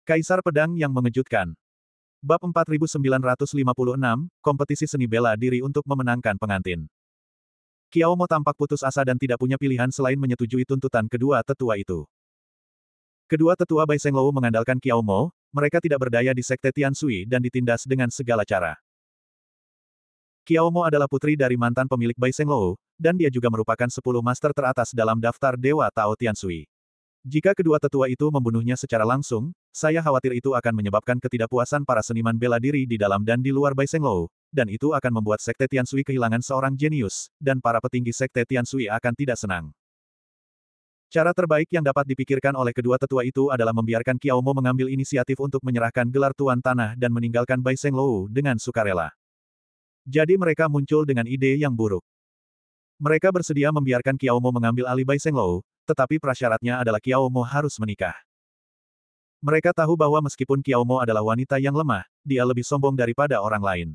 Kaisar Pedang yang Mengejutkan. Bab 4956, Kompetisi Seni Bela Diri untuk Memenangkan Pengantin. Qiao Mo tampak putus asa dan tidak punya pilihan selain menyetujui tuntutan kedua tetua itu. Kedua tetua Bai Senglou mengandalkan Qiao Mo, mereka tidak berdaya di Sekte Tian Sui dan ditindas dengan segala cara. Qiao Mo adalah putri dari mantan pemilik Bai Senglou, dan dia juga merupakan 10 master teratas dalam daftar Dewa Tao Tian Sui. Jika kedua tetua itu membunuhnya secara langsung, saya khawatir itu akan menyebabkan ketidakpuasan para seniman bela diri di dalam dan di luar Bai Senglou, dan itu akan membuat Sekte Tian Sui kehilangan seorang jenius, dan para petinggi Sekte Tian Sui akan tidak senang. Cara terbaik yang dapat dipikirkan oleh kedua tetua itu adalah membiarkan Qiao Mo mengambil inisiatif untuk menyerahkan gelar Tuan Tanah dan meninggalkan Bai Senglou dengan sukarela. Jadi mereka muncul dengan ide yang buruk. Mereka bersedia membiarkan Qiao Mo mengambil alih Bai Senglou, tetapi prasyaratnya adalah Qiao Mo harus menikah. Mereka tahu bahwa meskipun Qiao Mo adalah wanita yang lemah, dia lebih sombong daripada orang lain.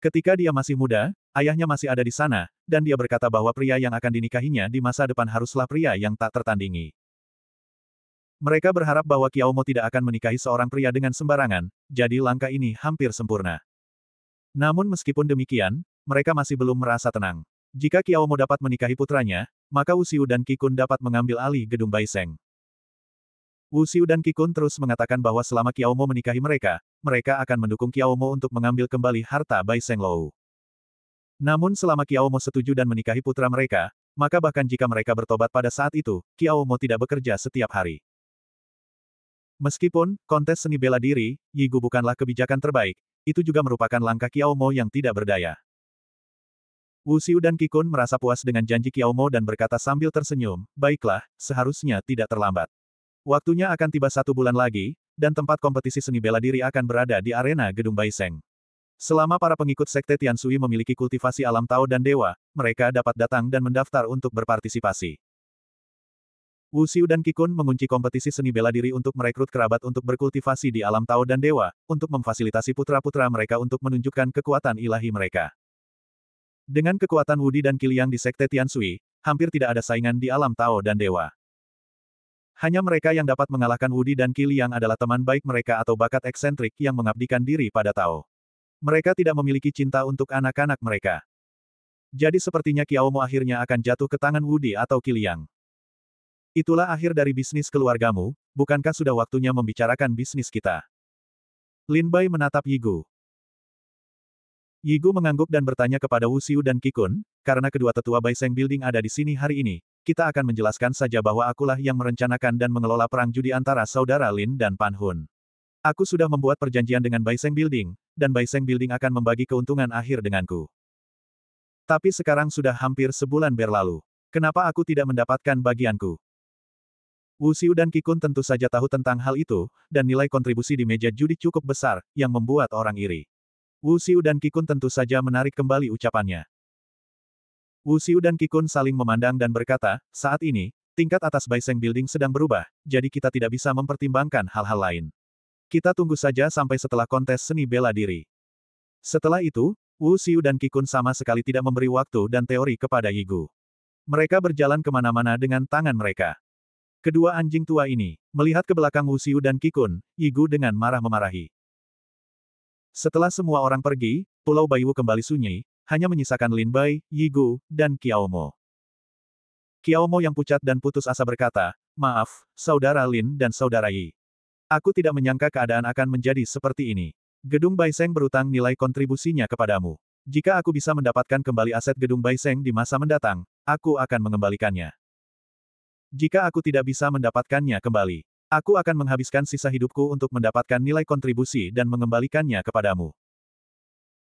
Ketika dia masih muda, ayahnya masih ada di sana, dan dia berkata bahwa pria yang akan dinikahinya di masa depan haruslah pria yang tak tertandingi. Mereka berharap bahwa Qiao Mo tidak akan menikahi seorang pria dengan sembarangan, jadi langkah ini hampir sempurna. Namun meskipun demikian, mereka masih belum merasa tenang. Jika Qiao Mo dapat menikahi putranya, maka Wu Xiu dan Qi Kun dapat mengambil alih gedung Bai Seng. Wu Xiu dan Qi Kun terus mengatakan bahwa selama Qiao Mo menikahi mereka, mereka akan mendukung Qiao Mo untuk mengambil kembali harta Bai Senglou. Namun selama Qiao Mo setuju dan menikahi putra mereka, maka bahkan jika mereka bertobat pada saat itu, Qiao Mo tidak bekerja setiap hari. Meskipun kontes seni bela diri, Yi Gu bukanlah kebijakan terbaik, itu juga merupakan langkah Qiao Mo yang tidak berdaya. Wu Xiu dan Qi Kun merasa puas dengan janji Qiao Mo dan berkata sambil tersenyum, baiklah, seharusnya tidak terlambat. Waktunya akan tiba 1 bulan lagi, dan tempat kompetisi seni bela diri akan berada di arena gedung Bai Seng. Selama para pengikut Sekte Tian Sui memiliki kultivasi alam Tao dan Dewa, mereka dapat datang dan mendaftar untuk berpartisipasi. Wu Xiu dan Qi Kun mengunci kompetisi seni bela diri untuk merekrut kerabat untuk berkultivasi di alam Tao dan Dewa, untuk memfasilitasi putra-putra mereka untuk menunjukkan kekuatan ilahi mereka. Dengan kekuatan Wudi dan Qiliang di Sekte Tian Sui, hampir tidak ada saingan di alam Tao dan Dewa. Hanya mereka yang dapat mengalahkan Wudi dan Qiliang adalah teman baik mereka atau bakat eksentrik yang mengabdikan diri pada Tao. Mereka tidak memiliki cinta untuk anak-anak mereka. Jadi sepertinya Qiao Mo akhirnya akan jatuh ke tangan Wudi atau Qiliang. Itulah akhir dari bisnis keluargamu, bukankah sudah waktunya membicarakan bisnis kita? Lin Bai menatap Yi Gu. Yi Gu mengangguk dan bertanya kepada Wu Xiu dan Qi Kun, karena kedua tetua Bai Seng Building ada di sini hari ini, kita akan menjelaskan saja bahwa akulah yang merencanakan dan mengelola perang judi antara saudara Lin dan Pan Hun. Aku sudah membuat perjanjian dengan Bai Seng Building, dan Bai Seng Building akan membagi keuntungan akhir denganku. Tapi sekarang sudah hampir sebulan berlalu. Kenapa aku tidak mendapatkan bagianku? Wu Xiu dan Qi Kun tentu saja tahu tentang hal itu, dan nilai kontribusi di meja judi cukup besar, yang membuat orang iri. Wu Xiu dan Qi Kun tentu saja menarik kembali ucapannya. Wu Xiu dan Qi Kun saling memandang dan berkata, saat ini, tingkat atas Bai Seng Building sedang berubah, jadi kita tidak bisa mempertimbangkan hal-hal lain. Kita tunggu saja sampai setelah kontes seni bela diri. Setelah itu, Wu Xiu dan Qi Kun sama sekali tidak memberi waktu dan teori kepada Yi Gu. Mereka berjalan kemana-mana dengan tangan mereka. Kedua anjing tua ini, melihat ke belakang Wu Xiu dan Qi Kun, Yi Gu dengan marah memarahi. Setelah semua orang pergi, Pulau Baiwu kembali sunyi, hanya menyisakan Lin Bai, Yi Gu, dan Qiao Mo. Qiao Mo yang pucat dan putus asa berkata, maaf, saudara Lin dan saudara Yi. Aku tidak menyangka keadaan akan menjadi seperti ini. Gedung Bai Seng berutang nilai kontribusinya kepadamu. Jika aku bisa mendapatkan kembali aset gedung Bai Seng di masa mendatang, aku akan mengembalikannya. Jika aku tidak bisa mendapatkannya kembali, aku akan menghabiskan sisa hidupku untuk mendapatkan nilai kontribusi dan mengembalikannya kepadamu.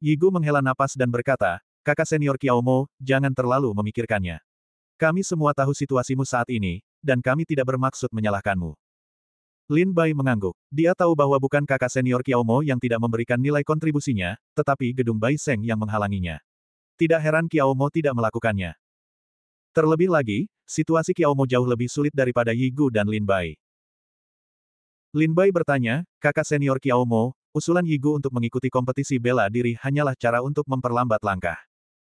Yi Gu menghela napas dan berkata, kakak senior Qiao Mo, jangan terlalu memikirkannya. Kami semua tahu situasimu saat ini, dan kami tidak bermaksud menyalahkanmu. Lin Bai mengangguk. Dia tahu bahwa bukan kakak senior Qiao Mo yang tidak memberikan nilai kontribusinya, tetapi gedung Bai Seng yang menghalanginya. Tidak heran Qiao Mo tidak melakukannya. Terlebih lagi, situasi Qiao Mo jauh lebih sulit daripada Yi Gu dan Lin Bai. Lin Bai bertanya, kakak senior Qiao Mo, usulan Yi Gu untuk mengikuti kompetisi bela diri hanyalah cara untuk memperlambat langkah.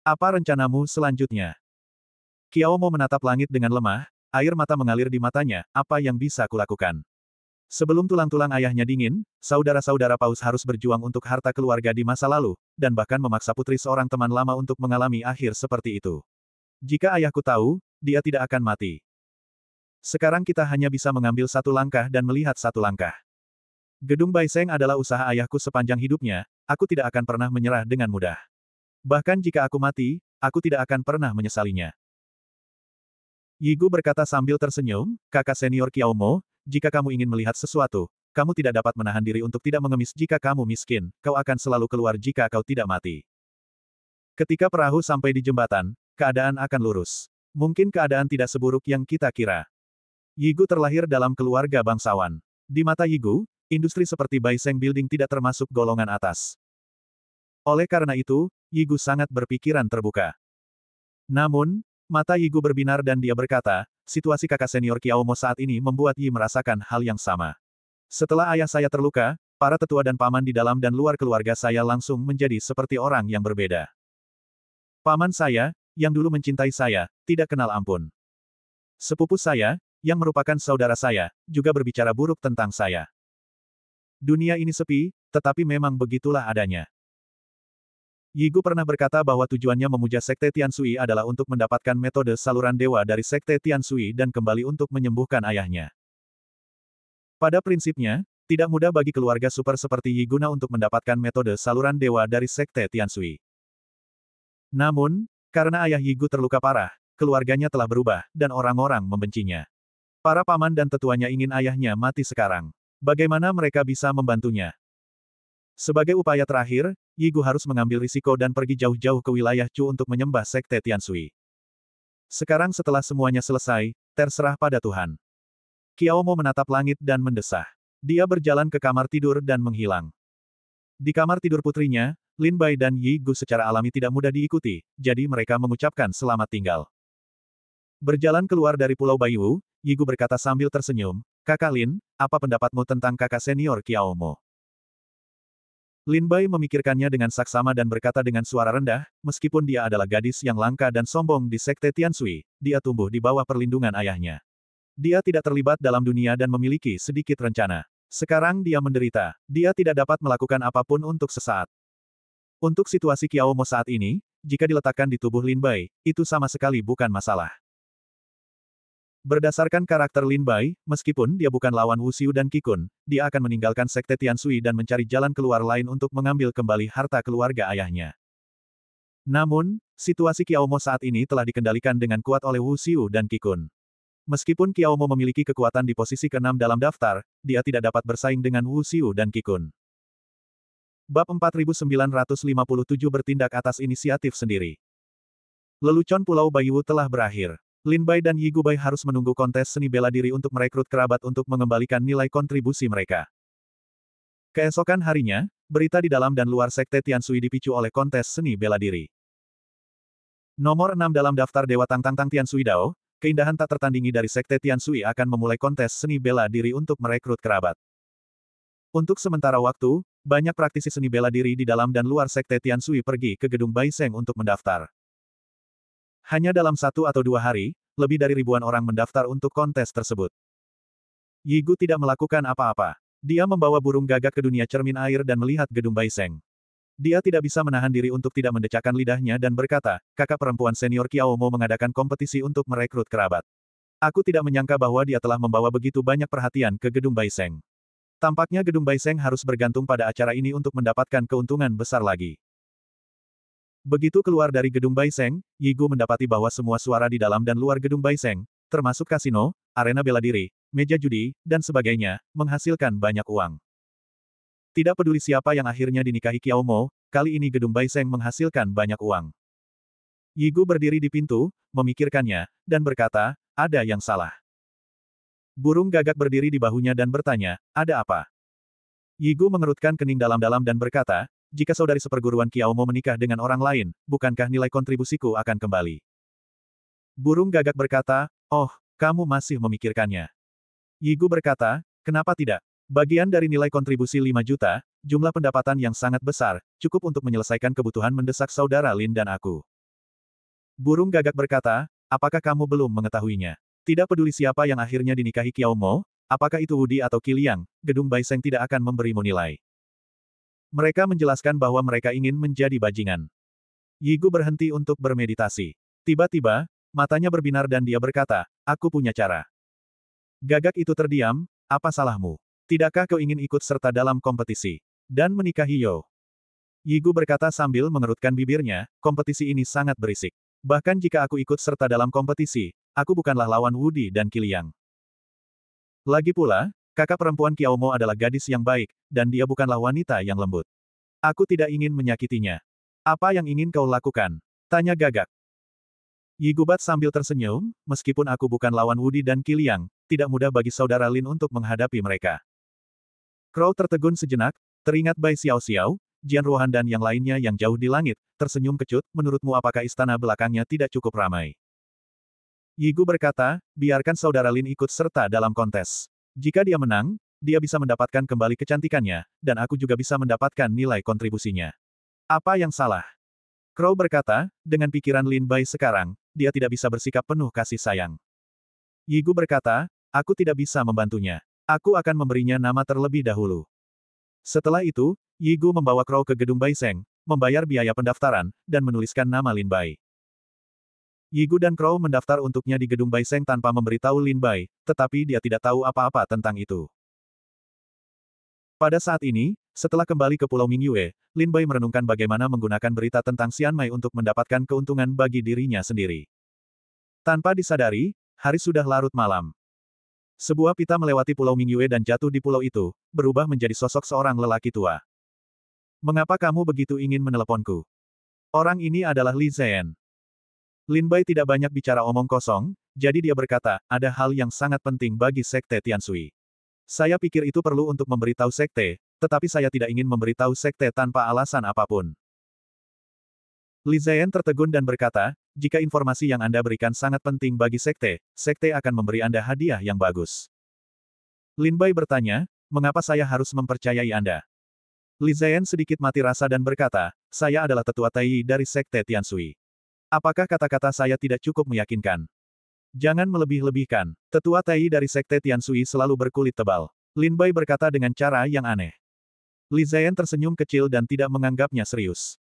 Apa rencanamu selanjutnya? Qiao Mo menatap langit dengan lemah, air mata mengalir di matanya, apa yang bisa kulakukan? Sebelum tulang-tulang ayahnya dingin, saudara-saudara Paus harus berjuang untuk harta keluarga di masa lalu, dan bahkan memaksa putri seorang teman lama untuk mengalami akhir seperti itu. Jika ayahku tahu, dia tidak akan mati. Sekarang kita hanya bisa mengambil satu langkah dan melihat satu langkah. Gedung Baiseng adalah usaha ayahku sepanjang hidupnya, aku tidak akan pernah menyerah dengan mudah. Bahkan jika aku mati, aku tidak akan pernah menyesalinya. Yigu berkata sambil tersenyum, kakak senior Qiao Mo, jika kamu ingin melihat sesuatu, kamu tidak dapat menahan diri untuk tidak mengemis jika kamu miskin, kau akan selalu keluar jika kau tidak mati. Ketika perahu sampai di jembatan, keadaan akan lurus. Mungkin keadaan tidak seburuk yang kita kira. Yigu terlahir dalam keluarga bangsawan. Di mata Yigu, industri seperti Baiseng Building tidak termasuk golongan atas. Oleh karena itu, Yigu sangat berpikiran terbuka. Namun, mata Yigu berbinar dan dia berkata, situasi kakak senior Qiao Mo saat ini membuat Yi merasakan hal yang sama. Setelah ayah saya terluka, para tetua dan paman di dalam dan luar keluarga saya langsung menjadi seperti orang yang berbeda. Paman saya, yang dulu mencintai saya, tidak kenal ampun. Sepupu saya, yang merupakan saudara saya, juga berbicara buruk tentang saya. Dunia ini sepi, tetapi memang begitulah adanya. Yigu pernah berkata bahwa tujuannya memuja Sekte Tianshui adalah untuk mendapatkan metode saluran dewa dari Sekte Tianshui dan kembali untuk menyembuhkan ayahnya. Pada prinsipnya, tidak mudah bagi keluarga super seperti Yi guna untuk mendapatkan metode saluran dewa dari Sekte Tianshui. Namun, karena ayah Yigu terluka parah, keluarganya telah berubah, dan orang-orang membencinya. Para paman dan tetuanya ingin ayahnya mati sekarang. Bagaimana mereka bisa membantunya? Sebagai upaya terakhir, Yigu harus mengambil risiko dan pergi jauh-jauh ke wilayah Chu untuk menyembah Sekte Tianshui. Sekarang setelah semuanya selesai, terserah pada Tuhan. Qiao Mo menatap langit dan mendesah. Dia berjalan ke kamar tidur dan menghilang. Di kamar tidur putrinya, Lin Bai dan Yi Gu secara alami tidak mudah diikuti, jadi mereka mengucapkan selamat tinggal. Berjalan keluar dari Pulau Baiwu, Yi Gu berkata sambil tersenyum, Kakak Lin, apa pendapatmu tentang kakak senior Qiao Mo? Lin Bai memikirkannya dengan saksama dan berkata dengan suara rendah, meskipun dia adalah gadis yang langka dan sombong di Sekte Tianshui, dia tumbuh di bawah perlindungan ayahnya. Dia tidak terlibat dalam dunia dan memiliki sedikit rencana. Sekarang dia menderita, dia tidak dapat melakukan apapun untuk sesaat. Untuk situasi Qiao Mo saat ini, jika diletakkan di tubuh Lin Bai, itu sama sekali bukan masalah. Berdasarkan karakter Lin Bai, meskipun dia bukan lawan Wu Xiu dan Qi Kun, dia akan meninggalkan Sekte Tianshui dan mencari jalan keluar lain untuk mengambil kembali harta keluarga ayahnya. Namun, situasi Qiao Mo saat ini telah dikendalikan dengan kuat oleh Wu Xiu dan Qi Kun. Meskipun Qiao Mo memiliki kekuatan di posisi ke-6 dalam daftar, dia tidak dapat bersaing dengan Wu Xiu dan Qi Kun. Bab 4957 bertindak atas inisiatif sendiri. Lelucon Pulau Baiwu telah berakhir. Lin Bai dan Yi Gubai harus menunggu kontes seni bela diri untuk merekrut kerabat untuk mengembalikan nilai kontribusi mereka. Keesokan harinya, berita di dalam dan luar Sekte Tianshui dipicu oleh kontes seni bela diri. Nomor 6 dalam daftar Dewa Tang Tianshui Dao, keindahan tak tertandingi dari Sekte Tianshui akan memulai kontes seni bela diri untuk merekrut kerabat. Untuk sementara waktu, banyak praktisi seni bela diri di dalam dan luar Sekte Tianshui pergi ke gedung Baiseng untuk mendaftar. Hanya dalam 1 atau 2 hari, lebih dari ribuan orang mendaftar untuk kontes tersebut. Yi Gu tidak melakukan apa-apa. Dia membawa burung gagak ke dunia cermin air dan melihat gedung Baiseng. Dia tidak bisa menahan diri untuk tidak mendecakkan lidahnya dan berkata, kakak perempuan senior Qiao Mo mengadakan kompetisi untuk merekrut kerabat. Aku tidak menyangka bahwa dia telah membawa begitu banyak perhatian ke gedung Baiseng. Tampaknya gedung Baiseng harus bergantung pada acara ini untuk mendapatkan keuntungan besar lagi. Begitu keluar dari gedung Baiseng, Yi Gu mendapati bahwa semua suara di dalam dan luar gedung Baiseng, termasuk kasino, arena bela diri, meja judi, dan sebagainya, menghasilkan banyak uang. Tidak peduli siapa yang akhirnya dinikahi Qiao Mo, kali ini gedung Baiseng menghasilkan banyak uang. Yi Gu berdiri di pintu, memikirkannya, dan berkata, ada yang salah. Burung gagak berdiri di bahunya dan bertanya, ada apa? Yi Gu mengerutkan kening dalam-dalam dan berkata, jika saudari seperguruan Qiao Mo menikah dengan orang lain, bukankah nilai kontribusiku akan kembali? Burung gagak berkata, oh, kamu masih memikirkannya. Yi Gu berkata, kenapa tidak? Bagian dari nilai kontribusi 5 juta, jumlah pendapatan yang sangat besar, cukup untuk menyelesaikan kebutuhan mendesak saudara Lin dan aku. Burung gagak berkata, apakah kamu belum mengetahuinya? Tidak peduli siapa yang akhirnya dinikahi Qiao Mo, apakah itu Wudi atau Qiliang, gedung Baiseng tidak akan memberimu nilai. Mereka menjelaskan bahwa mereka ingin menjadi bajingan. Yigu berhenti untuk bermeditasi. Tiba-tiba, matanya berbinar dan dia berkata, aku punya cara. Gagak itu terdiam, apa salahmu? Tidakkah kau ingin ikut serta dalam kompetisi? Dan menikahi Yo? Yigu berkata sambil mengerutkan bibirnya, kompetisi ini sangat berisik. Bahkan jika aku ikut serta dalam kompetisi, aku bukanlah lawan Wudi dan Qiliang. Lagi pula, kakak perempuan Qiaomo adalah gadis yang baik, dan dia bukanlah wanita yang lembut. Aku tidak ingin menyakitinya. Apa yang ingin kau lakukan? Tanya Gagak. Yi Gubat sambil tersenyum, meskipun aku bukan lawan Wudi dan Qiliang, tidak mudah bagi saudara Lin untuk menghadapi mereka. Crow tertegun sejenak, teringat Bai Xiao Xiao, Jian Ruohan dan yang lainnya yang jauh di langit, tersenyum kecut, menurutmu apakah istana belakangnya tidak cukup ramai? Yi Gu berkata, biarkan saudara Lin ikut serta dalam kontes. Jika dia menang, dia bisa mendapatkan kembali kecantikannya, dan aku juga bisa mendapatkan nilai kontribusinya. Apa yang salah? Crow berkata, dengan pikiran Lin Bai sekarang, dia tidak bisa bersikap penuh kasih sayang. Yi Gu berkata, aku tidak bisa membantunya. Aku akan memberinya nama terlebih dahulu. Setelah itu, Yi Gu membawa Crow ke gedung Baiseng, membayar biaya pendaftaran, dan menuliskan nama Lin Bai. Yi Gu dan Crow mendaftar untuknya di gedung Baiseng tanpa memberitahu Lin Bai, tetapi dia tidak tahu apa-apa tentang itu. Pada saat ini, setelah kembali ke Pulau Mingyue, Lin Bai merenungkan bagaimana menggunakan berita tentang Xian Mai untuk mendapatkan keuntungan bagi dirinya sendiri. Tanpa disadari, hari sudah larut malam. Sebuah pita melewati Pulau Mingyue dan jatuh di pulau itu, berubah menjadi sosok seorang lelaki tua. Mengapa kamu begitu ingin meneleponku? Orang ini adalah Li Zhen. Lin Bai tidak banyak bicara omong kosong, jadi dia berkata, ada hal yang sangat penting bagi Sekte Tianshui. Saya pikir itu perlu untuk memberitahu Sekte, tetapi saya tidak ingin memberitahu Sekte tanpa alasan apapun. Li Zhen tertegun dan berkata, jika informasi yang Anda berikan sangat penting bagi Sekte, Sekte akan memberi Anda hadiah yang bagus. Lin Bai bertanya, mengapa saya harus mempercayai Anda? Li Zhen sedikit mati rasa dan berkata, saya adalah tetua Taiyi dari Sekte Tianshui. Apakah kata-kata saya tidak cukup meyakinkan? Jangan melebih-lebihkan. Tetua Taiyi dari Sekte Tianshui selalu berkulit tebal. Lin Bai berkata dengan cara yang aneh. Li Zhen tersenyum kecil dan tidak menganggapnya serius.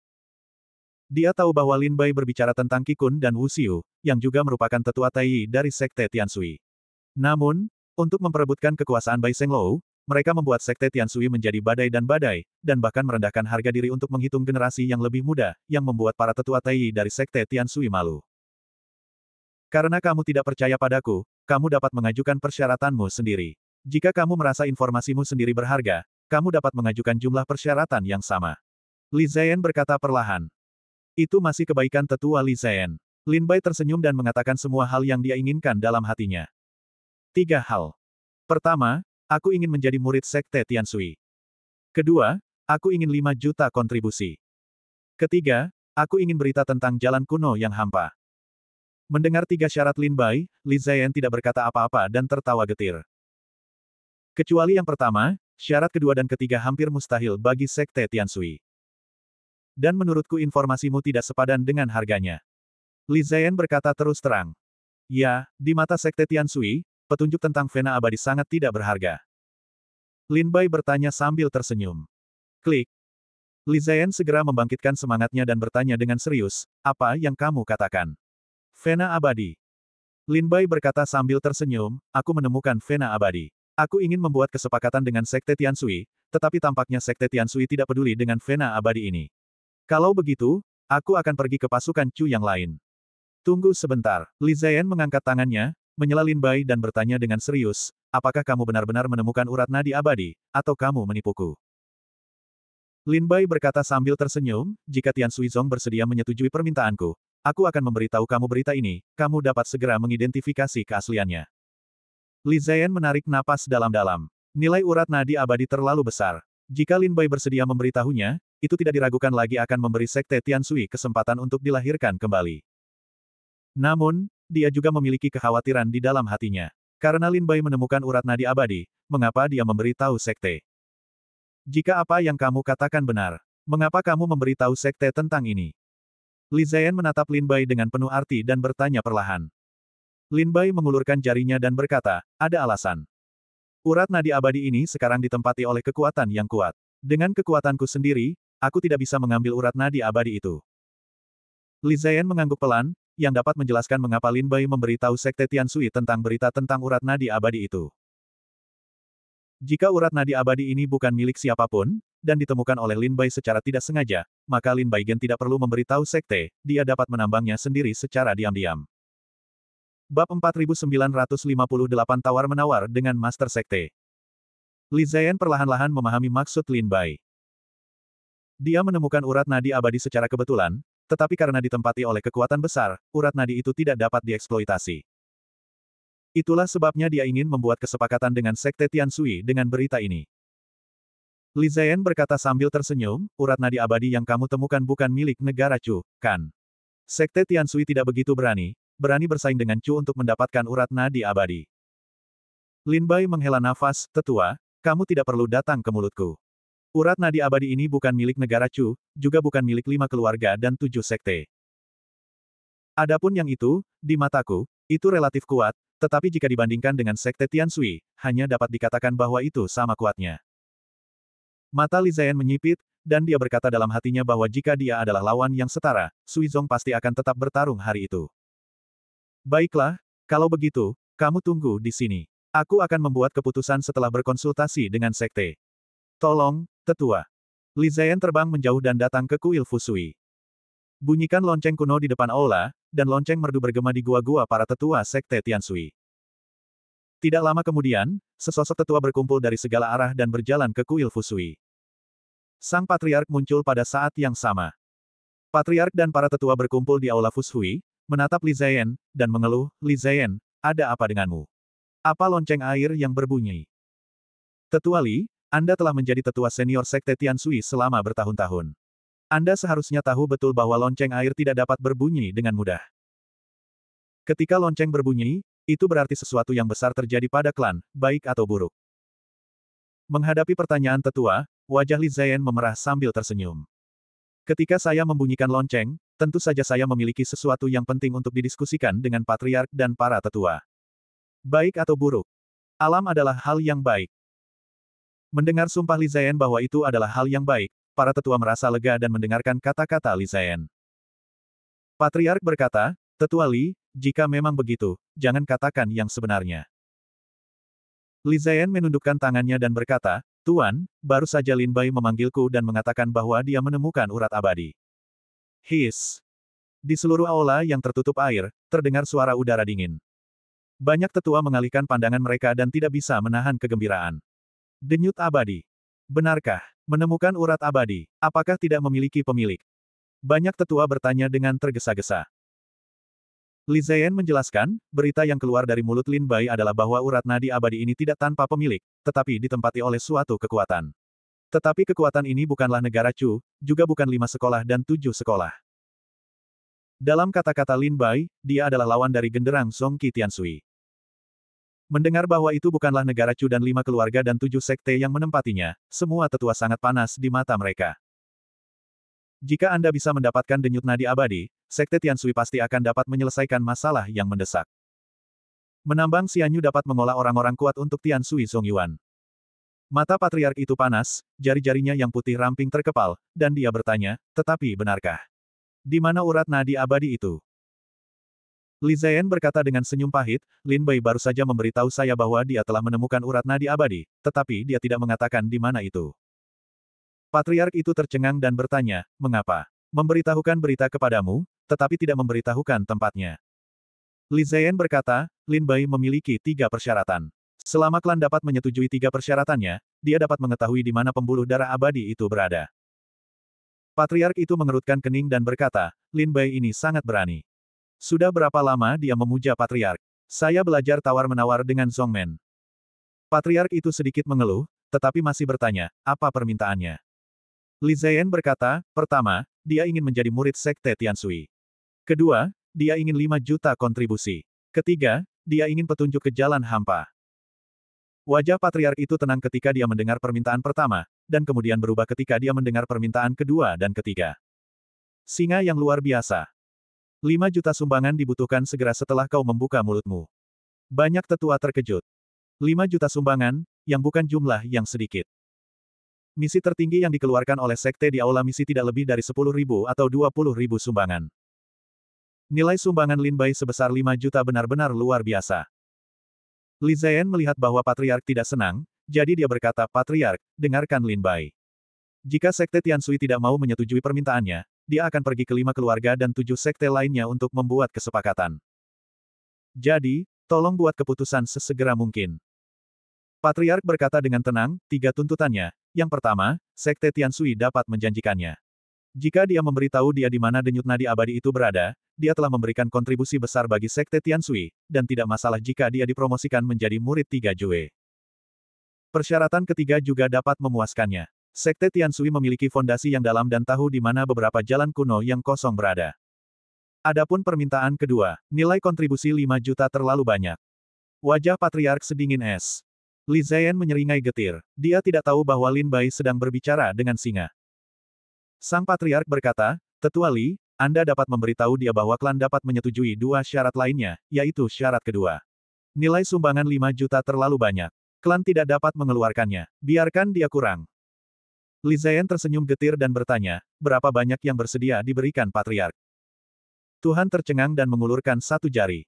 Dia tahu bahwa Lin Bai berbicara tentang Qi Kun dan Wu Xiu, yang juga merupakan tetua Taiyi dari Sekte Tianshui. Namun, untuk memperebutkan kekuasaan Bai Senglou, mereka membuat Sekte Tianshui menjadi badai, dan bahkan merendahkan harga diri untuk menghitung generasi yang lebih muda, yang membuat para tetua Taiyi dari Sekte Tianshui malu. Karena kamu tidak percaya padaku, kamu dapat mengajukan persyaratanmu sendiri. Jika kamu merasa informasimu sendiri berharga, kamu dapat mengajukan jumlah persyaratan yang sama. Li Zhen berkata perlahan. Itu masih kebaikan tetua Li Zhen. Lin Bai tersenyum dan mengatakan semua hal yang dia inginkan dalam hatinya. 3 hal. Pertama, aku ingin menjadi murid Sekte Tianshui. Kedua, aku ingin 5 juta kontribusi. Ketiga, aku ingin berita tentang jalan kuno yang hampa. Mendengar 3 syarat Lin Bai, Li Zhen tidak berkata apa-apa dan tertawa getir. Kecuali yang pertama, syarat kedua dan ketiga hampir mustahil bagi Sekte Tianshui. Dan menurutku informasimu tidak sepadan dengan harganya. Li Zhen berkata terus terang. Ya, di mata Sekte Tianshui, petunjuk tentang Vena abadi sangat tidak berharga. Lin Bai bertanya sambil tersenyum. Klik. Li Zhen segera membangkitkan semangatnya dan bertanya dengan serius, apa yang kamu katakan? Vena abadi. Lin Bai berkata sambil tersenyum, aku menemukan Vena abadi. Aku ingin membuat kesepakatan dengan Sekte Tianshui, tetapi tampaknya Sekte Tianshui tidak peduli dengan Vena abadi ini. Kalau begitu, aku akan pergi ke pasukan Chu yang lain. Tunggu sebentar. Li Zhen mengangkat tangannya, menyela Lin Bai dan bertanya dengan serius, apakah kamu benar-benar menemukan urat nadi abadi, atau kamu menipuku? Lin Bai berkata sambil tersenyum, jika Tian Suizong bersedia menyetujui permintaanku, aku akan memberitahu kamu berita ini, kamu dapat segera mengidentifikasi keasliannya. Li Zhen menarik napas dalam-dalam. Nilai urat nadi abadi terlalu besar. Jika Lin Bai bersedia memberitahunya, itu tidak diragukan lagi akan memberi Sekte Tianshui kesempatan untuk dilahirkan kembali. Namun, dia juga memiliki kekhawatiran di dalam hatinya. Karena Lin Bai menemukan urat nadi abadi, mengapa dia memberitahu Sekte? Jika apa yang kamu katakan benar, mengapa kamu memberitahu Sekte tentang ini? Li Zhen menatap Lin Bai dengan penuh arti dan bertanya perlahan. Lin Bai mengulurkan jarinya dan berkata, ada alasan. Urat nadi abadi ini sekarang ditempati oleh kekuatan yang kuat. Dengan kekuatanku sendiri, aku tidak bisa mengambil urat nadi abadi itu. Li Ziyan mengangguk pelan, yang dapat menjelaskan mengapa Lin Bai memberitahu Sekte Tiansui tentang berita tentang urat nadi abadi itu. Jika urat nadi abadi ini bukan milik siapapun, dan ditemukan oleh Lin Bai secara tidak sengaja, maka Lin Bai Gen tidak perlu memberitahu Sekte, dia dapat menambangnya sendiri secara diam-diam. Bab 4958 Tawar-menawar dengan Master Sekte. Li Ziyan perlahan-lahan memahami maksud Lin Bai. Dia menemukan urat nadi abadi secara kebetulan, tetapi karena ditempati oleh kekuatan besar, urat nadi itu tidak dapat dieksploitasi. Itulah sebabnya dia ingin membuat kesepakatan dengan Sekte Tiansui dengan berita ini. Li Ziyan berkata sambil tersenyum, urat nadi abadi yang kamu temukan bukan milik negara Chu, kan? Sekte Tiansui tidak begitu berani bersaing dengan Chu untuk mendapatkan urat nadi abadi. Lin Bai menghela nafas, tetua, kamu tidak perlu datang ke mulutku. Urat nadi abadi ini bukan milik negara Chu, juga bukan milik 5 keluarga dan 7 sekte. Adapun yang itu, di mataku, itu relatif kuat, tetapi jika dibandingkan dengan Sekte Tiansui, hanya dapat dikatakan bahwa itu sama kuatnya. Mata Li Ziyan menyipit, dan dia berkata dalam hatinya bahwa jika dia adalah lawan yang setara, Sui Zong pasti akan tetap bertarung hari itu. Baiklah, kalau begitu, kamu tunggu di sini. Aku akan membuat keputusan setelah berkonsultasi dengan sekte. Tolong, tetua. Li Ziyan terbang menjauh dan datang ke kuil Fusui. Bunyikan lonceng kuno di depan aula, dan lonceng merdu bergema di gua-gua para tetua sekte Tiansui. Tidak lama kemudian, sesosok tetua berkumpul dari segala arah dan berjalan ke kuil Fusui. Sang Patriark muncul pada saat yang sama. Patriark dan para tetua berkumpul di aula Fusui, menatap Li Ziyan, dan mengeluh, Li Ziyan, ada apa denganmu? Apa lonceng air yang berbunyi? Tetua Li, Anda telah menjadi tetua senior Sekte Tiansui selama bertahun-tahun. Anda seharusnya tahu betul bahwa lonceng air tidak dapat berbunyi dengan mudah. Ketika lonceng berbunyi, itu berarti sesuatu yang besar terjadi pada klan, baik atau buruk. Menghadapi pertanyaan tetua, wajah Li Ziyan memerah sambil tersenyum. Ketika saya membunyikan lonceng, tentu saja saya memiliki sesuatu yang penting untuk didiskusikan dengan Patriark dan para tetua. Baik atau buruk. Alam adalah hal yang baik. Mendengar sumpah Li Ziyan bahwa itu adalah hal yang baik, para tetua merasa lega dan mendengarkan kata-kata Li Ziyan. Patriark berkata, Tetua Li, jika memang begitu, jangan katakan yang sebenarnya. Li Ziyan menundukkan tangannya dan berkata, Tuan, baru saja Lin Bai memanggilku dan mengatakan bahwa dia menemukan urat abadi. Hiss. Di seluruh aula yang tertutup air, terdengar suara udara dingin. Banyak tetua mengalihkan pandangan mereka dan tidak bisa menahan kegembiraan. Denyut abadi. Benarkah? Menemukan urat abadi, apakah tidak memiliki pemilik? Banyak tetua bertanya dengan tergesa-gesa. Li Ziyan menjelaskan, berita yang keluar dari mulut Lin Bai adalah bahwa urat nadi abadi ini tidak tanpa pemilik, tetapi ditempati oleh suatu kekuatan. Tetapi kekuatan ini bukanlah negara Chu, juga bukan 5 sekolah dan 7 sekolah. Dalam kata-kata Lin Bai, dia adalah lawan dari genderang Zongqi Tiansui. Mendengar bahwa itu bukanlah negara Chu dan 5 keluarga dan 7 sekte yang menempatinya, semua tetua sangat panas di mata mereka. Jika Anda bisa mendapatkan denyut nadi abadi, Sekte Tiansui pasti akan dapat menyelesaikan masalah yang mendesak. Menambang Xianyu dapat mengolah orang-orang kuat untuk Tiansui Zongyuan. Mata Patriark itu panas, jari-jarinya yang putih ramping terkepal, dan dia bertanya, tetapi benarkah? Di mana urat nadi abadi itu? Li Ziyan berkata dengan senyum pahit, Lin Bai baru saja memberitahu saya bahwa dia telah menemukan urat nadi abadi, tetapi dia tidak mengatakan di mana itu. Patriark itu tercengang dan bertanya, mengapa? Memberitahukan berita kepadamu, tetapi tidak memberitahukan tempatnya. Li Ziyan berkata, Lin Bai memiliki 3 persyaratan. Selama klan dapat menyetujui 3 persyaratannya, dia dapat mengetahui di mana pembuluh darah abadi itu berada. Patriark itu mengerutkan kening dan berkata, Lin Bai ini sangat berani. Sudah berapa lama dia memuja Patriark? Saya belajar tawar-menawar dengan Zongmen. Patriark itu sedikit mengeluh, tetapi masih bertanya, apa permintaannya? Li Ziyan berkata, pertama, dia ingin menjadi murid Sekte Tiansui. Kedua, dia ingin 5 juta kontribusi. Ketiga, dia ingin petunjuk ke jalan hampa. Wajah Patriark itu tenang ketika dia mendengar permintaan pertama, dan kemudian berubah ketika dia mendengar permintaan kedua dan ketiga. Singa yang luar biasa. 5 juta sumbangan dibutuhkan segera setelah kau membuka mulutmu. Banyak tetua terkejut. 5 juta sumbangan, yang bukan jumlah yang sedikit. Misi tertinggi yang dikeluarkan oleh sekte di aula misi tidak lebih dari 10.000 atau 20.000 sumbangan. Nilai sumbangan Lin Bai sebesar 5 juta benar-benar luar biasa. Li Ziyan melihat bahwa Patriark tidak senang, jadi dia berkata, Patriark, dengarkan Lin Bai. Jika sekte Tiansui tidak mau menyetujui permintaannya, dia akan pergi ke 5 keluarga dan 7 sekte lainnya untuk membuat kesepakatan. Jadi, tolong buat keputusan sesegera mungkin. Patriark berkata dengan tenang, 3 tuntutannya. Yang pertama, sekte Tiansui dapat menjanjikannya. Jika dia memberitahu dia di mana denyut nadi abadi itu berada, dia telah memberikan kontribusi besar bagi sekte Tiansui, dan tidak masalah jika dia dipromosikan menjadi murid 3 Jue. Persyaratan ketiga juga dapat memuaskannya. Sekte Tiansui memiliki fondasi yang dalam dan tahu di mana beberapa jalan kuno yang kosong berada. Adapun permintaan kedua, nilai kontribusi 5 juta terlalu banyak. Wajah Patriark sedingin es. Li Ziyan menyeringai getir. Dia tidak tahu bahwa Lin Bai sedang berbicara dengan singa. Sang Patriark berkata, Tetua Li, Anda dapat memberitahu dia bahwa klan dapat menyetujui 2 syarat lainnya, yaitu syarat kedua. Nilai sumbangan 5 juta terlalu banyak. Klan tidak dapat mengeluarkannya. Biarkan dia kurang. Li Ziyan tersenyum getir dan bertanya, berapa banyak yang bersedia diberikan Patriark? Tuhan tercengang dan mengulurkan 1 jari.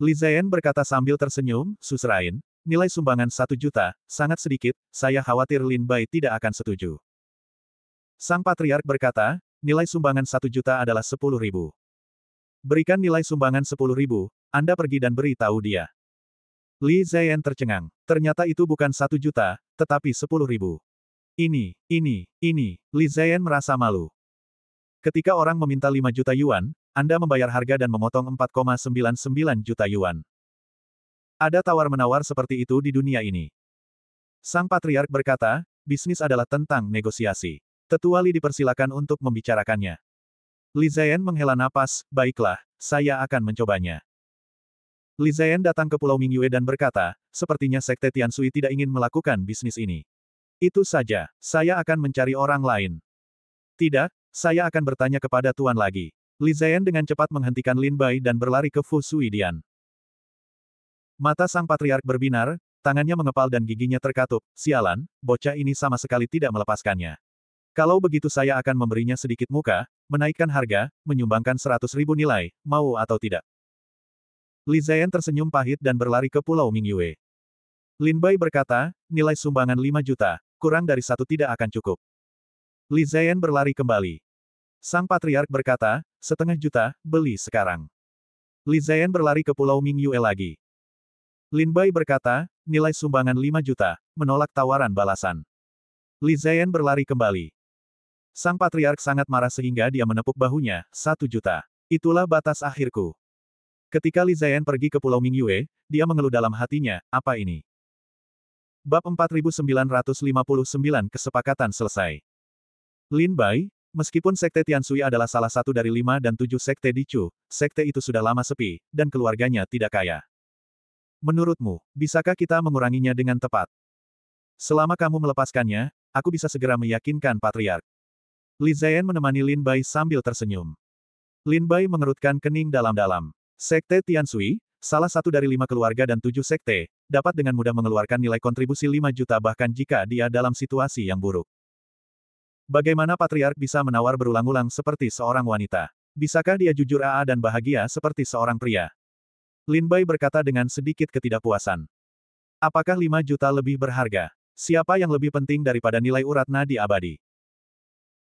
Li Ziyan berkata sambil tersenyum, Susrain, nilai sumbangan 1 juta, sangat sedikit, saya khawatir Lin Bai tidak akan setuju. Sang Patriark berkata, nilai sumbangan 1 juta adalah 10.000. Berikan nilai sumbangan 10.000, Anda pergi dan beritahu dia. Li Ziyan tercengang. Ternyata itu bukan 1 juta, tetapi 10.000. Ini. Li Ziyan merasa malu. Ketika orang meminta 5 juta yuan, Anda membayar harga dan memotong 4,99 juta yuan. Ada tawar-menawar seperti itu di dunia ini. Sang Patriark berkata, bisnis adalah tentang negosiasi. Tetua Li dipersilakan untuk membicarakannya. Li Ziyan menghela napas, baiklah, saya akan mencobanya. Li Ziyan datang ke Pulau Mingyue dan berkata, sepertinya sekte Tiansui tidak ingin melakukan bisnis ini. Itu saja, saya akan mencari orang lain. Tidak, saya akan bertanya kepada Tuan lagi. Li Ziyan dengan cepat menghentikan Lin Bai dan berlari ke Fu Suidian. Mata sang Patriark berbinar, tangannya mengepal dan giginya terkatup, sialan, bocah ini sama sekali tidak melepaskannya. Kalau begitu saya akan memberinya sedikit muka, menaikkan harga, menyumbangkan 100.000 nilai, mau atau tidak. Li Ziyan tersenyum pahit dan berlari ke Pulau Mingyue. Lin Bai berkata, nilai sumbangan 5 juta, kurang dari 1 tidak akan cukup. Li Ziyan berlari kembali. Sang Patriark berkata, 0,5 juta, beli sekarang. Li Ziyan berlari ke Pulau Mingyue lagi. Lin Bai berkata, nilai sumbangan 5 juta, menolak tawaran balasan. Li Ziyan berlari kembali. Sang Patriark sangat marah sehingga dia menepuk bahunya, 1 juta. Itulah batas akhirku. Ketika Li Ziyan pergi ke Pulau Mingyue, dia mengeluh dalam hatinya, apa ini? Bab 4959 Kesepakatan selesai. Lin Bai, meskipun sekte Tiansui adalah salah satu dari 5 dan 7 sekte di Chu, sekte itu sudah lama sepi, dan keluarganya tidak kaya. Menurutmu, bisakah kita menguranginya dengan tepat? Selama kamu melepaskannya, aku bisa segera meyakinkan Patriark. Li Ziyan menemani Lin Bai sambil tersenyum. Lin Bai mengerutkan kening dalam-dalam. Sekte Tiansui, salah satu dari 5 keluarga dan 7 sekte, dapat dengan mudah mengeluarkan nilai kontribusi 5 juta bahkan jika dia dalam situasi yang buruk. Bagaimana Patriark bisa menawar berulang-ulang seperti seorang wanita? Bisakah dia jujur dan bahagia seperti seorang pria? Lin Bai berkata dengan sedikit ketidakpuasan. Apakah 5 juta lebih berharga? Siapa yang lebih penting daripada nilai urat nadi abadi?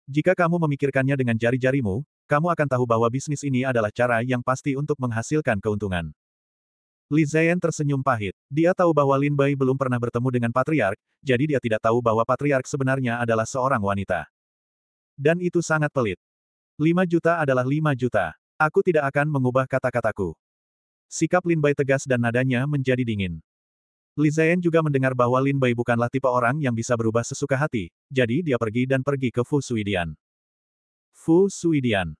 Jika kamu memikirkannya dengan jari-jarimu, kamu akan tahu bahwa bisnis ini adalah cara yang pasti untuk menghasilkan keuntungan. Li Ziyan tersenyum pahit. Dia tahu bahwa Lin Bai belum pernah bertemu dengan Patriark, jadi dia tidak tahu bahwa Patriark sebenarnya adalah seorang wanita. Dan itu sangat pelit. 5 juta adalah 5 juta. Aku tidak akan mengubah kata-kataku. Sikap Lin Bai tegas dan nadanya menjadi dingin. Li Ziyan juga mendengar bahwa Lin Bai bukanlah tipe orang yang bisa berubah sesuka hati, jadi dia pergi ke Fu Suidian. Fu Suidian.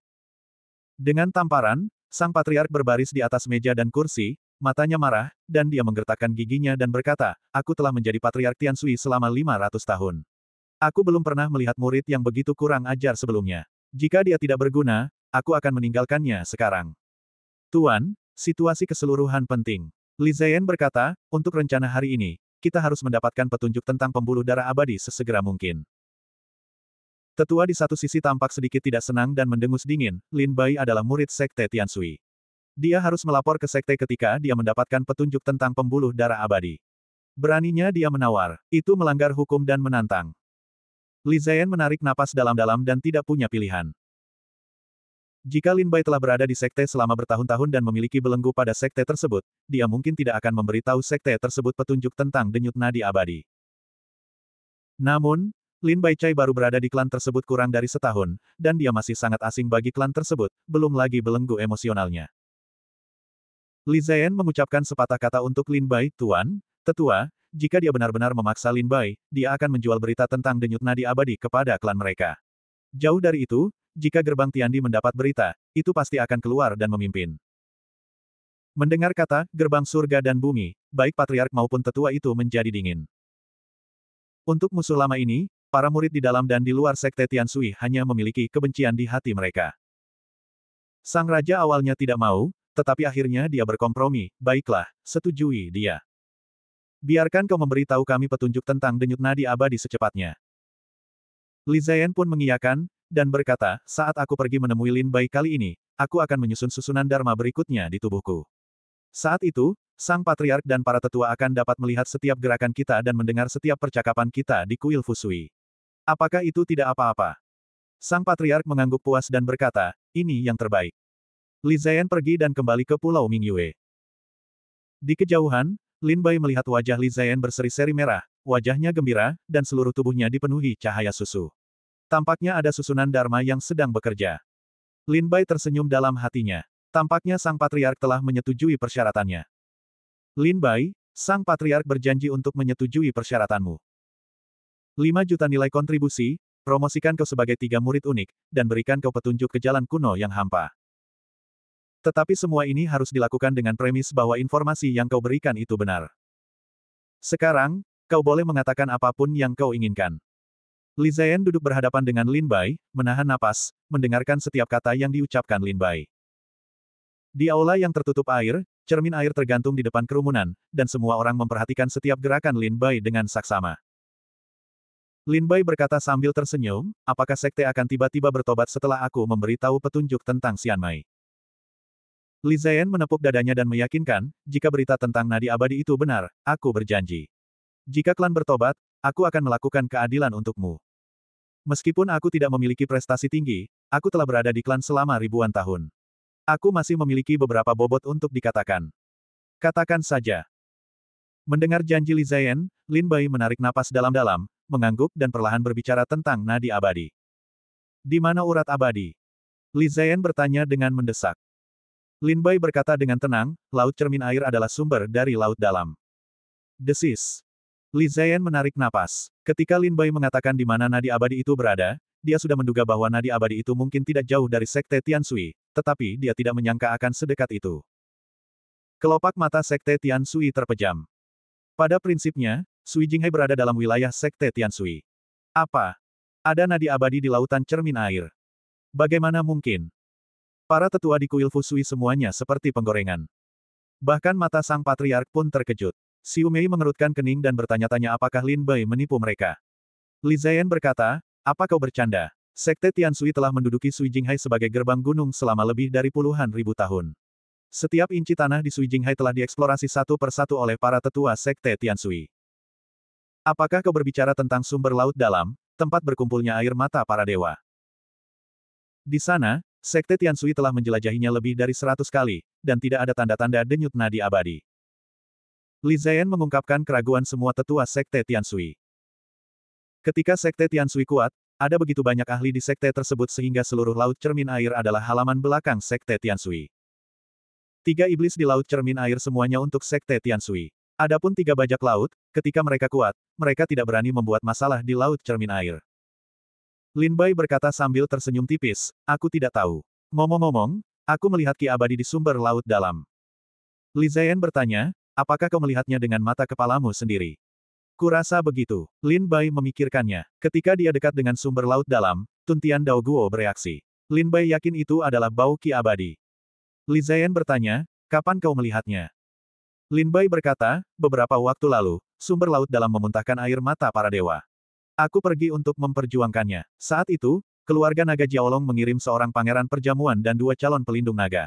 Dengan tamparan, sang Patriark berbaris di atas meja dan kursi, matanya marah, dan dia menggertakkan giginya dan berkata, aku telah menjadi Patriark Tiansui selama 500 tahun. Aku belum pernah melihat murid yang begitu kurang ajar sebelumnya. Jika dia tidak berguna, aku akan meninggalkannya sekarang. Tuan, situasi keseluruhan penting. Li Ziyan berkata, untuk rencana hari ini, kita harus mendapatkan petunjuk tentang pembuluh darah abadi sesegera mungkin. Tetua di satu sisi tampak sedikit tidak senang dan mendengus dingin, Lin Bai adalah murid Sekte Tianshui. Dia harus melapor ke Sekte ketika dia mendapatkan petunjuk tentang pembuluh darah abadi. Beraninya dia menawar, itu melanggar hukum dan menantang. Li Ziyan menarik napas dalam-dalam dan tidak punya pilihan. Jika Lin Bai telah berada di Sekte selama bertahun-tahun dan memiliki belenggu pada Sekte tersebut, dia mungkin tidak akan memberitahu Sekte tersebut petunjuk tentang denyut nadi abadi. Namun, Lin Baichai baru berada di klan tersebut kurang dari setahun, dan dia masih sangat asing bagi klan tersebut, belum lagi belenggu emosionalnya. Li Ziyan mengucapkan sepatah kata untuk Lin Bai, Tuan, Tetua, jika dia benar-benar memaksa Lin Bai, dia akan menjual berita tentang denyut nadi abadi kepada klan mereka. Jauh dari itu, jika gerbang Tiandi mendapat berita, itu pasti akan keluar dan memimpin. Mendengar kata, gerbang surga dan bumi, baik patriark maupun tetua itu menjadi dingin. Untuk musuh lama ini, para murid di dalam dan di luar Sekte Tianshui hanya memiliki kebencian di hati mereka. Sang raja awalnya tidak mau, tetapi akhirnya dia berkompromi, baiklah, setujui dia. Biarkan kau memberi tahu kami petunjuk tentang denyut nadi abadi secepatnya. Li Ziyan pun mengiyakan, dan berkata, saat aku pergi menemui Lin Bai kali ini, aku akan menyusun susunan dharma berikutnya di tubuhku. Saat itu, Sang Patriark dan para tetua akan dapat melihat setiap gerakan kita dan mendengar setiap percakapan kita di kuil Fusui. Apakah itu tidak apa-apa? Sang Patriark mengangguk puas dan berkata, ini yang terbaik. Li Ziyan pergi dan kembali ke Pulau Mingyue. Di kejauhan, Lin Bai melihat wajah Li Ziyan berseri-seri merah, wajahnya gembira, dan seluruh tubuhnya dipenuhi cahaya susu. Tampaknya ada susunan dharma yang sedang bekerja. Lin Bai tersenyum dalam hatinya. Tampaknya Sang Patriark telah menyetujui persyaratannya. Lin Bai, Sang Patriark berjanji untuk menyetujui persyaratanmu. 5 juta nilai kontribusi, promosikan kau sebagai 3 murid unik, dan berikan kau petunjuk ke jalan kuno yang hampa. Tetapi semua ini harus dilakukan dengan premis bahwa informasi yang kau berikan itu benar. Sekarang, kau boleh mengatakan apapun yang kau inginkan. Li Ziyan duduk berhadapan dengan Lin Bai, menahan napas, mendengarkan setiap kata yang diucapkan Lin Bai. Di aula yang tertutup air, cermin air tergantung di depan kerumunan, dan semua orang memperhatikan setiap gerakan Lin Bai dengan saksama. Lin Bai berkata sambil tersenyum, apakah sekte akan tiba-tiba bertobat setelah aku memberitahu petunjuk tentang Xian Mai? Li Ziyan menepuk dadanya dan meyakinkan, jika berita tentang nadi abadi itu benar, aku berjanji. Jika klan bertobat, aku akan melakukan keadilan untukmu. Meskipun aku tidak memiliki prestasi tinggi, aku telah berada di klan selama ribuan tahun. Aku masih memiliki beberapa bobot untuk dikatakan. Katakan saja. Mendengar janji Li Ziyan, Lin Bai menarik napas dalam-dalam, mengangguk dan perlahan berbicara tentang nadi abadi. Di mana urat abadi? Li Ziyan bertanya dengan mendesak. Lin Bai berkata dengan tenang, laut cermin air adalah sumber dari laut dalam. Desis. Li Ziyan menarik napas. Ketika Lin Bai mengatakan di mana nadi abadi itu berada, dia sudah menduga bahwa nadi abadi itu mungkin tidak jauh dari Sekte Tianshui, tetapi dia tidak menyangka akan sedekat itu. Kelopak mata Sekte Tianshui terpejam. Pada prinsipnya, Sui Jinghai berada dalam wilayah Sekte Tianshui. Apa? Ada nadi abadi di lautan cermin air. Bagaimana mungkin? Para tetua di kuil Fusui semuanya seperti penggorengan. Bahkan mata Sang Patriark pun terkejut. Xiu Mei mengerutkan kening dan bertanya-tanya apakah Lin Bai menipu mereka. Li Ziyan berkata, apa kau bercanda? Sekte Tianshui telah menduduki Sui Jinghai sebagai gerbang gunung selama lebih dari puluhan ribu tahun. Setiap inci tanah di Sui Jinghai telah dieksplorasi satu persatu oleh para tetua Sekte Tianshui. Apakah kau berbicara tentang sumber laut dalam, tempat berkumpulnya air mata para dewa? Di sana, Sekte Tianshui telah menjelajahinya lebih dari 100 kali, dan tidak ada tanda-tanda denyut nadi abadi. Li Ziyan mengungkapkan keraguan semua tetua Sekte Tianshui. Ketika Sekte Tianshui kuat, ada begitu banyak ahli di sekte tersebut sehingga seluruh laut cermin air adalah halaman belakang Sekte Tianshui. 3 iblis di laut cermin air semuanya untuk Sekte Tianshui. Adapun 3 bajak laut, ketika mereka kuat, mereka tidak berani membuat masalah di laut cermin air. Lin Bai berkata sambil tersenyum tipis, aku tidak tahu. Ngomong-ngomong, aku melihat ki abadi di sumber laut dalam. Li Ziyan bertanya, apakah kau melihatnya dengan mata kepalamu sendiri? Kurasa begitu. Lin Bai memikirkannya. Ketika dia dekat dengan sumber laut dalam, Tuntian Dao Guo bereaksi. Lin Bai yakin itu adalah bau ki abadi. Li Ziyan bertanya, kapan kau melihatnya? Lin Bai berkata, beberapa waktu lalu, sumber laut dalam memuntahkan air mata para dewa. Aku pergi untuk memperjuangkannya. Saat itu, keluarga naga Jiaolong mengirim seorang pangeran perjamuan dan 2 calon pelindung naga.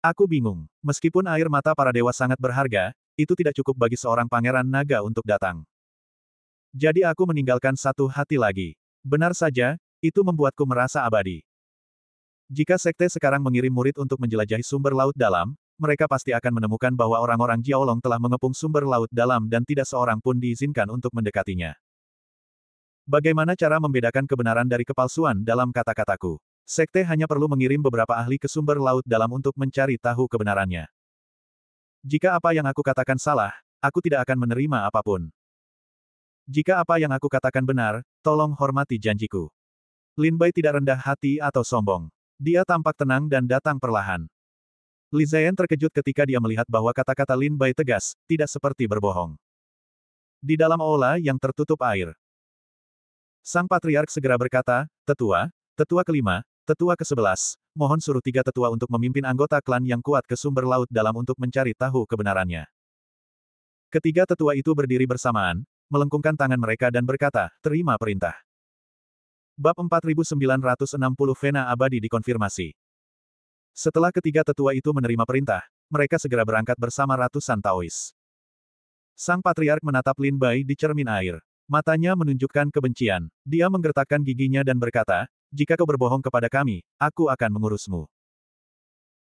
Aku bingung. Meskipun air mata para dewa sangat berharga, itu tidak cukup bagi seorang pangeran naga untuk datang. Jadi aku meninggalkan satu hati lagi. Benar saja, itu membuatku merasa abadi. Jika sekte sekarang mengirim murid untuk menjelajahi sumber laut dalam, mereka pasti akan menemukan bahwa orang-orang Jiaolong telah mengepung sumber laut dalam dan tidak seorang pun diizinkan untuk mendekatinya. Bagaimana cara membedakan kebenaran dari kepalsuan dalam kata-kataku? Sekte hanya perlu mengirim beberapa ahli ke sumber laut dalam untuk mencari tahu kebenarannya. Jika apa yang aku katakan salah, aku tidak akan menerima apapun. Jika apa yang aku katakan benar, tolong hormati janjiku. Lin Bai tidak rendah hati atau sombong. Dia tampak tenang dan datang perlahan. Li Ziyan terkejut ketika dia melihat bahwa kata-kata Lin Bai tegas, tidak seperti berbohong. Di dalam aula yang tertutup air, Sang Patriark segera berkata, Tetua kelima, Tetua ke-11, mohon suruh 3 tetua untuk memimpin anggota klan yang kuat ke sumber laut dalam untuk mencari tahu kebenarannya. Ketiga tetua itu berdiri bersamaan, melengkungkan tangan mereka dan berkata, terima perintah. Bab 4960 Vena Abadi dikonfirmasi. Setelah ketiga tetua itu menerima perintah, mereka segera berangkat bersama ratusan Taois. Sang Patriark menatap Lin Bai di cermin air. Matanya menunjukkan kebencian. Dia menggertakkan giginya dan berkata, jika kau berbohong kepada kami, aku akan mengurusmu.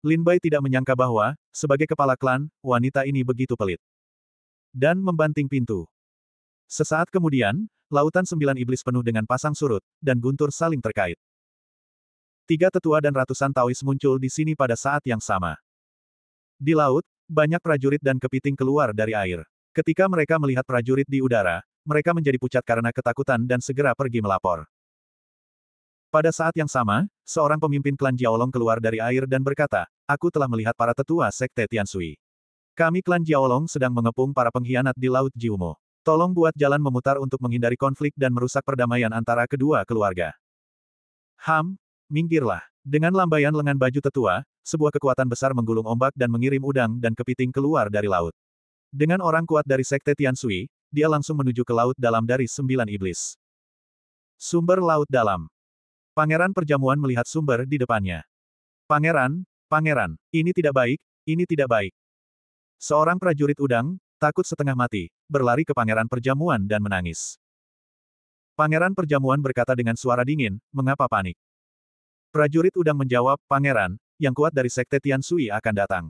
Lin Bai tidak menyangka bahwa, sebagai kepala klan, wanita ini begitu pelit. Dan membanting pintu. Sesaat kemudian, lautan 9 iblis penuh dengan pasang surut, dan guntur saling terkait. 3 tetua dan ratusan Taois muncul di sini pada saat yang sama. Di laut, banyak prajurit dan kepiting keluar dari air. Ketika mereka melihat prajurit di udara, mereka menjadi pucat karena ketakutan dan segera pergi melapor. Pada saat yang sama, seorang pemimpin klan Jiaolong keluar dari air dan berkata, aku telah melihat para tetua sekte Tianshui. Kami klan Jiaolong sedang mengepung para pengkhianat di Laut Jiumo. Tolong buat jalan memutar untuk menghindari konflik dan merusak perdamaian antara kedua keluarga. Minggirlah. Dengan lambaian lengan baju tetua, sebuah kekuatan besar menggulung ombak dan mengirim udang dan kepiting keluar dari laut. Dengan orang kuat dari sekte Tianshui, dia langsung menuju ke laut dalam dari 9 iblis. Sumber laut dalam. Pangeran perjamuan melihat sumber di depannya. Pangeran, ini tidak baik, ini tidak baik. Seorang prajurit udang, takut setengah mati, berlari ke pangeran perjamuan dan menangis. Pangeran perjamuan berkata dengan suara dingin, mengapa panik? Prajurit udang menjawab, pangeran, yang kuat dari sekte Tianshui akan datang.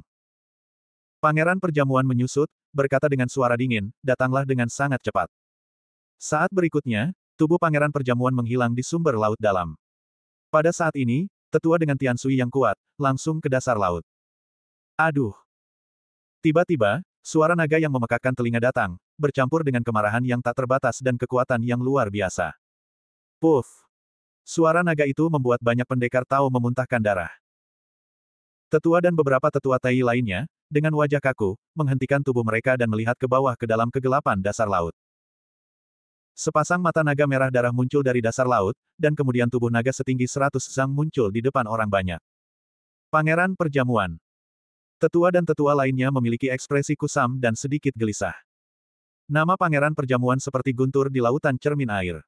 Pangeran perjamuan menyusut, berkata dengan suara dingin, datanglah dengan sangat cepat. Saat berikutnya, tubuh pangeran perjamuan menghilang di sumber laut dalam. Pada saat ini, tetua dengan Tianshui yang kuat, langsung ke dasar laut. Aduh! Tiba-tiba, suara naga yang memekakkan telinga datang, bercampur dengan kemarahan yang tak terbatas dan kekuatan yang luar biasa. Puff! Suara naga itu membuat banyak pendekar Tao memuntahkan darah. Tetua dan beberapa tetua Tai lainnya, dengan wajah kaku, menghentikan tubuh mereka dan melihat ke bawah ke dalam kegelapan dasar laut. Sepasang mata naga merah darah muncul dari dasar laut, dan kemudian tubuh naga setinggi 100 zang muncul di depan orang banyak. Pangeran perjamuan. Tetua dan tetua lainnya memiliki ekspresi kusam dan sedikit gelisah. Nama pangeran perjamuan seperti guntur di lautan cermin air.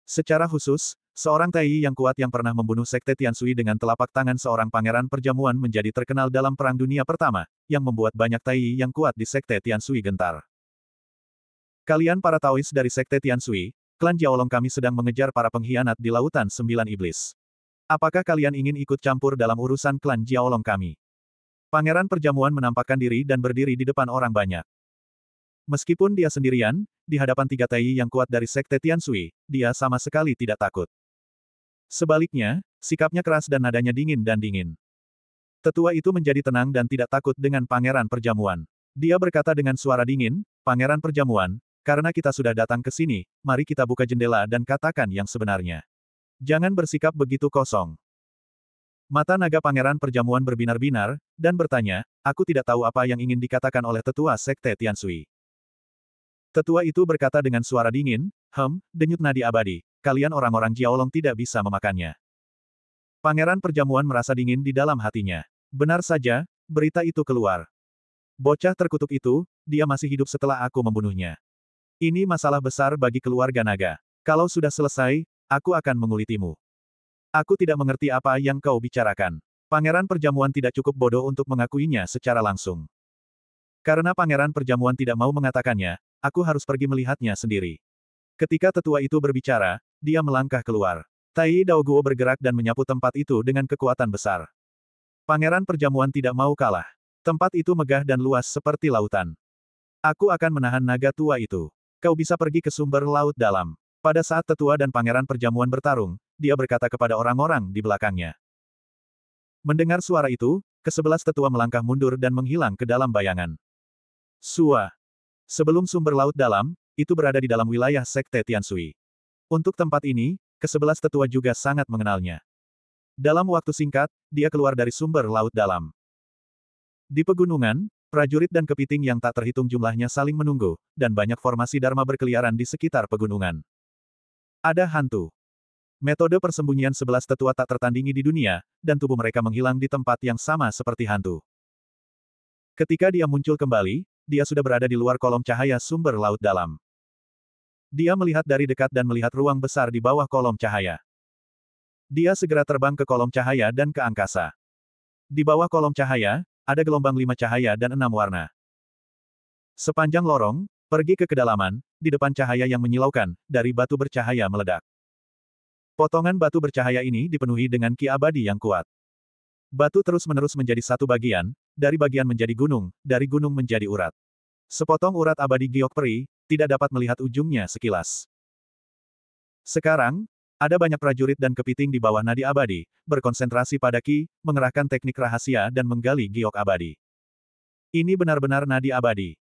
Secara khusus, seorang Tai yang kuat yang pernah membunuh sekte Tianshui dengan telapak tangan seorang pangeran perjamuan menjadi terkenal dalam Perang Dunia Pertama, yang membuat banyak Tai yang kuat di sekte Tianshui gentar. Kalian para Taois dari sekte Tianshui, klan Jiaolong kami sedang mengejar para pengkhianat di lautan 9 iblis. Apakah kalian ingin ikut campur dalam urusan klan Jiaolong kami? Pangeran perjamuan menampakkan diri dan berdiri di depan orang banyak. Meskipun dia sendirian, di hadapan 3 Tai yang kuat dari sekte Tianshui, dia sama sekali tidak takut. Sebaliknya, sikapnya keras dan nadanya dingin. Tetua itu menjadi tenang dan tidak takut dengan pangeran perjamuan. Dia berkata dengan suara dingin, Pangeran perjamuan, karena kita sudah datang ke sini, mari kita buka jendela dan katakan yang sebenarnya. Jangan bersikap begitu kosong. Mata naga pangeran perjamuan berbinar-binar, dan bertanya, aku tidak tahu apa yang ingin dikatakan oleh tetua sekte Tianshui. Tetua itu berkata dengan suara dingin, denyut nadi abadi, kalian orang-orang Jiaolong tidak bisa memakannya. Pangeran perjamuan merasa dingin di dalam hatinya. Benar saja, berita itu keluar. Bocah terkutuk itu, dia masih hidup setelah aku membunuhnya. Ini masalah besar bagi keluarga naga. Kalau sudah selesai, aku akan mengulitimu. Aku tidak mengerti apa yang kau bicarakan. Pangeran Perjamuan tidak cukup bodoh untuk mengakuinya secara langsung. Karena Pangeran Perjamuan tidak mau mengatakannya, aku harus pergi melihatnya sendiri. Ketika tetua itu berbicara, dia melangkah keluar. Tai Daoguo bergerak dan menyapu tempat itu dengan kekuatan besar. Pangeran Perjamuan tidak mau kalah. Tempat itu megah dan luas seperti lautan. Aku akan menahan naga tua itu. Kau bisa pergi ke sumber laut dalam. Pada saat tetua dan Pangeran Perjamuan bertarung, dia berkata kepada orang-orang di belakangnya. Mendengar suara itu, ke-11 tetua melangkah mundur dan menghilang ke dalam bayangan. Sua. Sebelum sumber laut dalam, itu berada di dalam wilayah Sekte Tianshui. Untuk tempat ini, ke-11 tetua juga sangat mengenalnya. Dalam waktu singkat, dia keluar dari sumber laut dalam. Di pegunungan, prajurit dan kepiting yang tak terhitung jumlahnya saling menunggu, dan banyak formasi Dharma berkeliaran di sekitar pegunungan. Ada hantu. Metode persembunyian 11 tetua tak tertandingi di dunia, dan tubuh mereka menghilang di tempat yang sama seperti hantu. Ketika dia muncul kembali, dia sudah berada di luar kolom cahaya sumber laut dalam. Dia melihat dari dekat dan melihat ruang besar di bawah kolom cahaya. Dia segera terbang ke kolom cahaya dan ke angkasa. Di bawah kolom cahaya, ada gelombang 5 cahaya dan 6 warna. Sepanjang lorong, pergi ke kedalaman, di depan cahaya yang menyilaukan, dari batu bercahaya meledak. Potongan batu bercahaya ini dipenuhi dengan ki abadi yang kuat. Batu terus-menerus menjadi satu bagian, dari bagian menjadi gunung, dari gunung menjadi urat. Sepotong urat abadi giok peri, tidak dapat melihat ujungnya sekilas. Sekarang, ada banyak prajurit dan kepiting di bawah nadi abadi, berkonsentrasi pada ki, mengerahkan teknik rahasia dan menggali giok abadi. Ini benar-benar nadi abadi.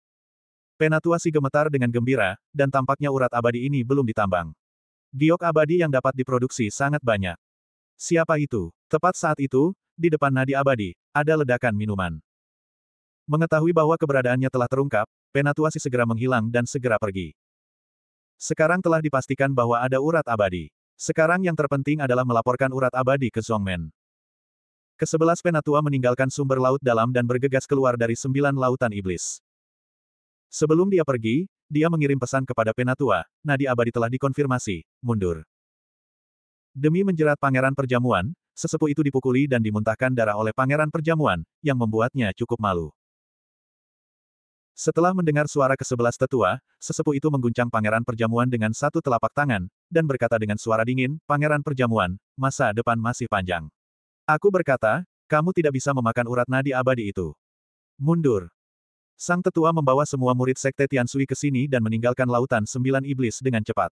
Penatua si gemetar dengan gembira, dan tampaknya urat abadi ini belum ditambang. Giok abadi yang dapat diproduksi sangat banyak. Siapa itu? Tepat saat itu, di depan nadi abadi, ada ledakan minuman. Mengetahui bahwa keberadaannya telah terungkap, Penatua si segera menghilang dan segera pergi. Sekarang telah dipastikan bahwa ada urat abadi. Sekarang yang terpenting adalah melaporkan urat abadi ke Zhongmen. Ke-11 Penatua meninggalkan sumber laut dalam dan bergegas keluar dari 9 lautan iblis. Sebelum dia pergi, dia mengirim pesan kepada Penatua, nadi abadi telah dikonfirmasi, mundur. Demi menjerat Pangeran Perjamuan, sesepuh itu dipukuli dan dimuntahkan darah oleh Pangeran Perjamuan, yang membuatnya cukup malu. Setelah mendengar suara ke-11 tetua, sesepuh itu mengguncang Pangeran Perjamuan dengan satu telapak tangan, dan berkata dengan suara dingin, Pangeran Perjamuan, masa depan masih panjang. Aku berkata, kamu tidak bisa memakan urat nadi abadi itu. Mundur. Sang tetua membawa semua murid Sekte Tianshui ke sini dan meninggalkan lautan 9 iblis dengan cepat.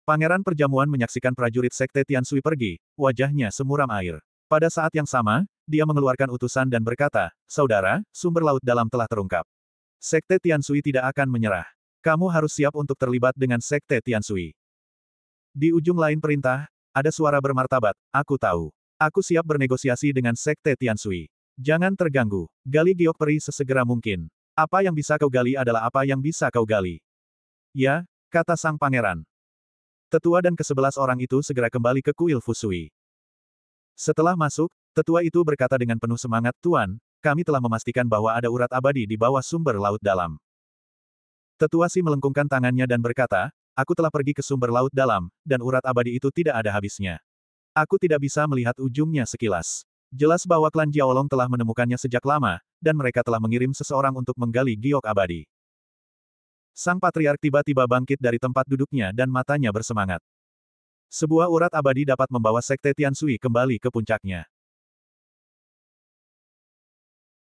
Pangeran Perjamuan menyaksikan prajurit Sekte Tianshui pergi, wajahnya semuram air. Pada saat yang sama, dia mengeluarkan utusan dan berkata, Saudara, sumber laut dalam telah terungkap. Sekte Tianshui tidak akan menyerah. Kamu harus siap untuk terlibat dengan Sekte Tianshui. Di ujung lain perintah, ada suara bermartabat, aku tahu. Aku siap bernegosiasi dengan Sekte Tianshui. Jangan terganggu. Gali giok peri sesegera mungkin. Apa yang bisa kau gali adalah apa yang bisa kau gali. Ya, kata sang pangeran. Tetua dan ke-11 orang itu segera kembali ke kuil Fusui. Setelah masuk, tetua itu berkata dengan penuh semangat, Tuan, kami telah memastikan bahwa ada urat abadi di bawah sumber laut dalam. Tetua Si melengkungkan tangannya dan berkata, aku telah pergi ke sumber laut dalam, dan urat abadi itu tidak ada habisnya. Aku tidak bisa melihat ujungnya sekilas. Jelas bahwa klan Jiaolong telah menemukannya sejak lama, dan mereka telah mengirim seseorang untuk menggali giok abadi. Sang patriark tiba-tiba bangkit dari tempat duduknya dan matanya bersemangat. Sebuah urat abadi dapat membawa Sekte Tianshui kembali ke puncaknya.